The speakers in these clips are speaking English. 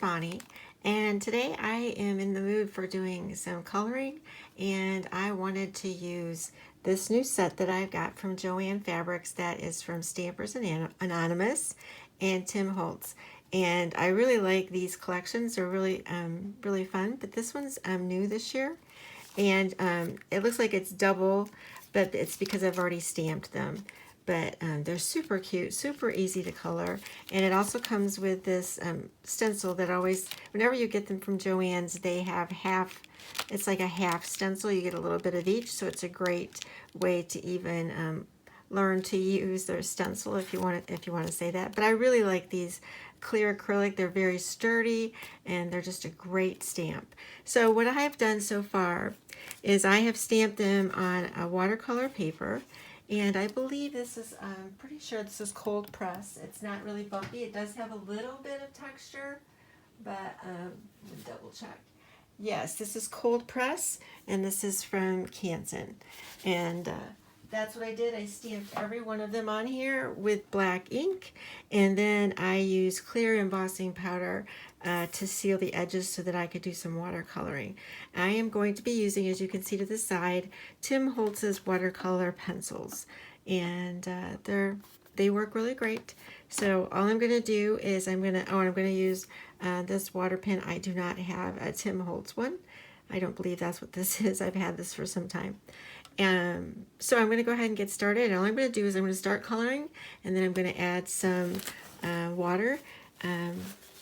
Bonnie, and today I am in the mood for doing some coloring, and I wanted to use this new set that I've got from Joann Fabrics that is from Stampers Anonymous and Tim Holtz. And I really like these collections. They're really really fun, but this one's new this year, and it looks like it's double, but it's because I've already stamped them. But they're super cute, super easy to color, and it also comes with this stencil that always, whenever you get them from Joann's, they have half, it's like a half stencil. You get a little bit of each, so it's a great way to even learn to use their stencil, if you want to say that. But I really like these clear acrylic. They're very sturdy, and they're just a great stamp. So what I have done so far is I have stamped them on a watercolor paper. And I believe this is, I'm pretty sure this is cold press. It's not really bumpy. It does have a little bit of texture, but let me double check. Yes, this is cold press, and this is from Canson. And that's what I did. I stamped every one of them on here with black ink, and then I used clear embossing powder to seal the edges so that I could do some watercoloring. I am going to be using, as you can see to the side, Tim Holtz's watercolor pencils, and they work really great. So all I'm going to do is I'm going to use this water pen. I do not have a Tim Holtz one. I don't believe that's what this is. I've had this for some time. So I'm going to go ahead and get started. And all I'm going to do is I'm going to start coloring, and then I'm going to add some water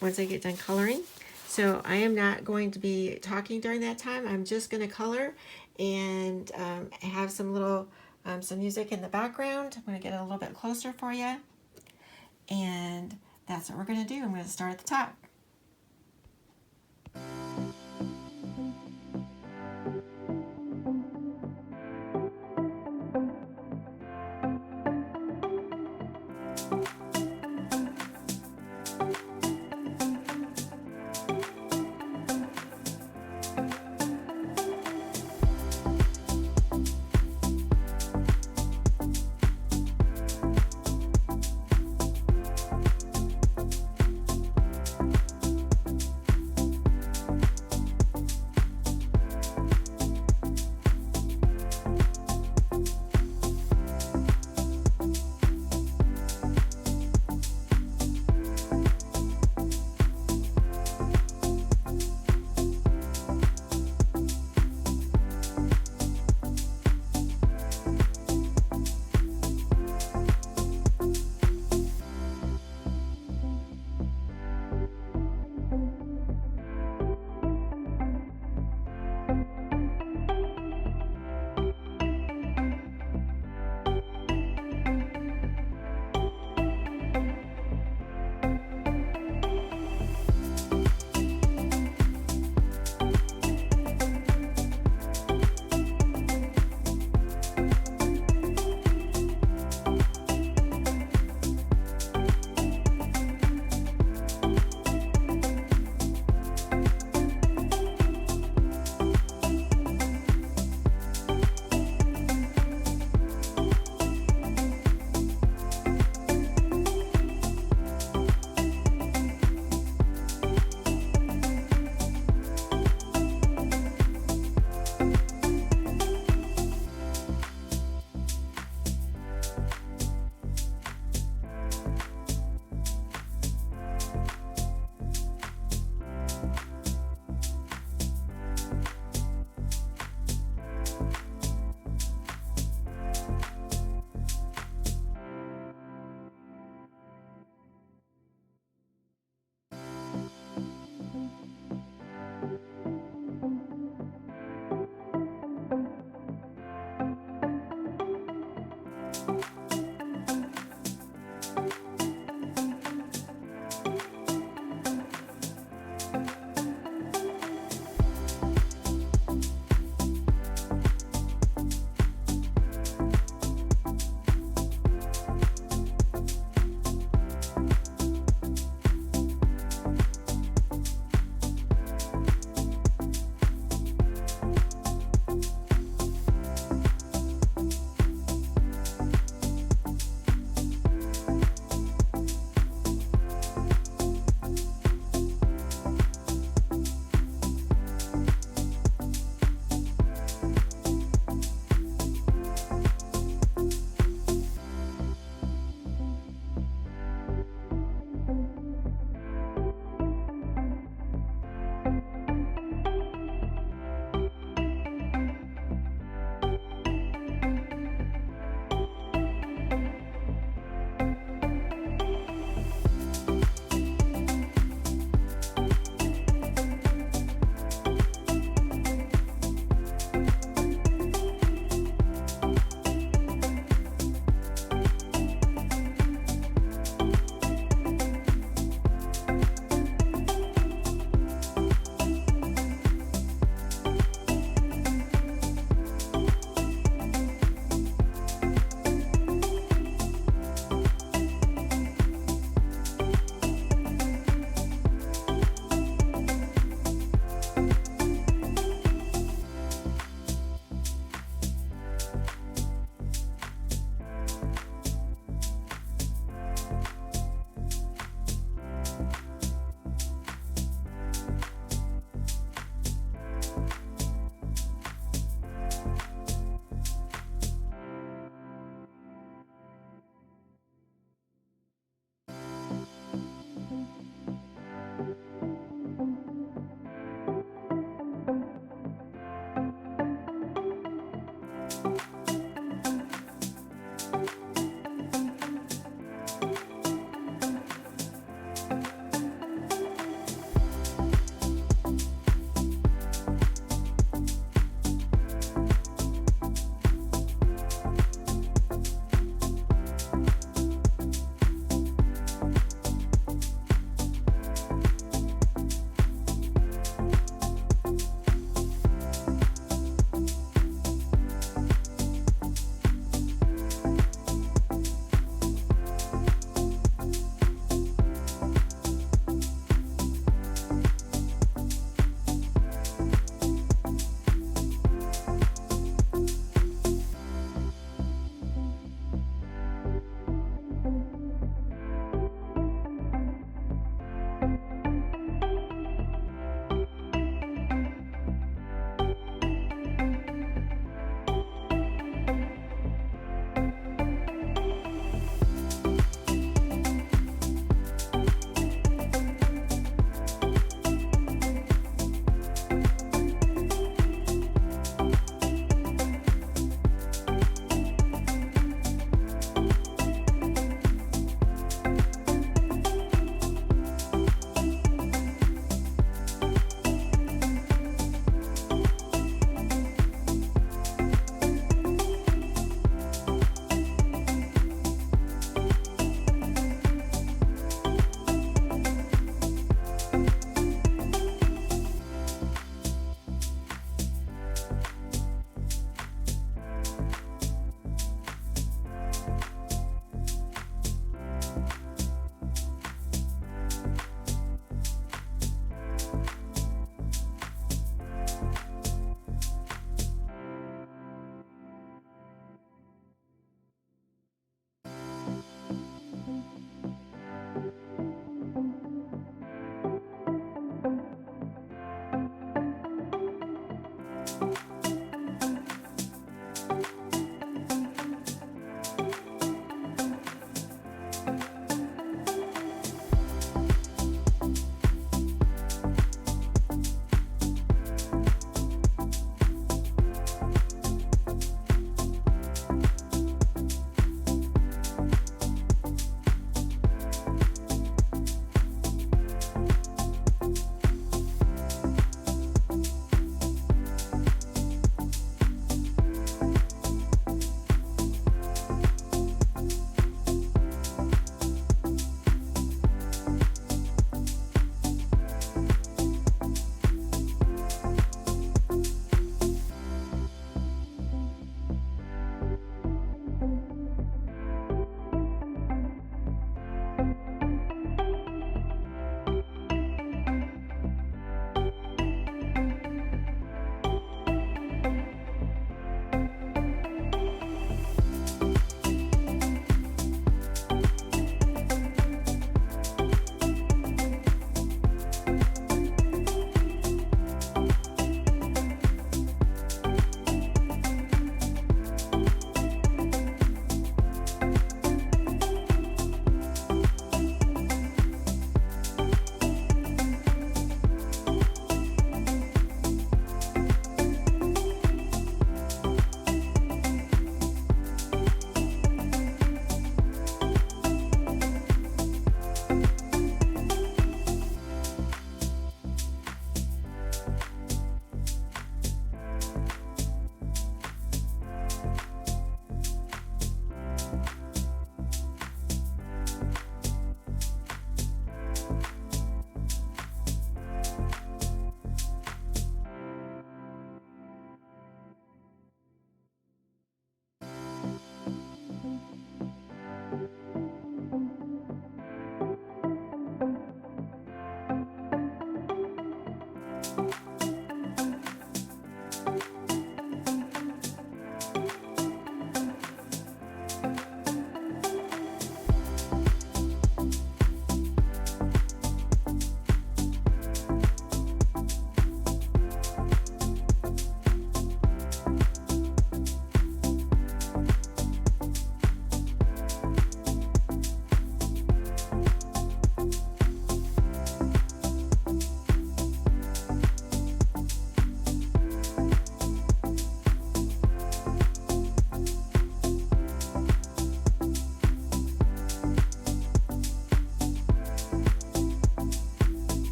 once I get done coloring. So I am not going to be talking during that time. I'm just going to color and have some little some music in the background. I'm going to get a little bit closer for you, and that's what we're going to do. I'm going to start at the top.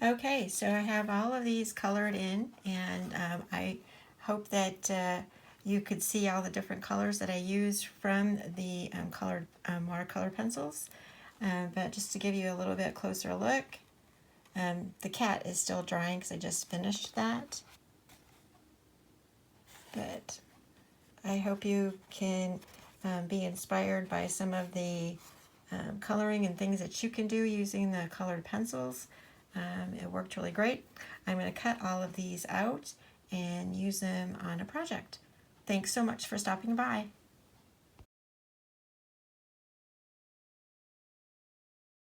Okay, so I have all of these colored in, and I hope that you could see all the different colors that I use from the colored watercolor pencils. But just to give you a little bit closer look, the cat is still drying because I just finished that. But I hope you can be inspired by some of the coloring and things that you can do using the colored pencils. It worked really great. I'm going to cut all of these out and use them on a project. Thanks so much for stopping by.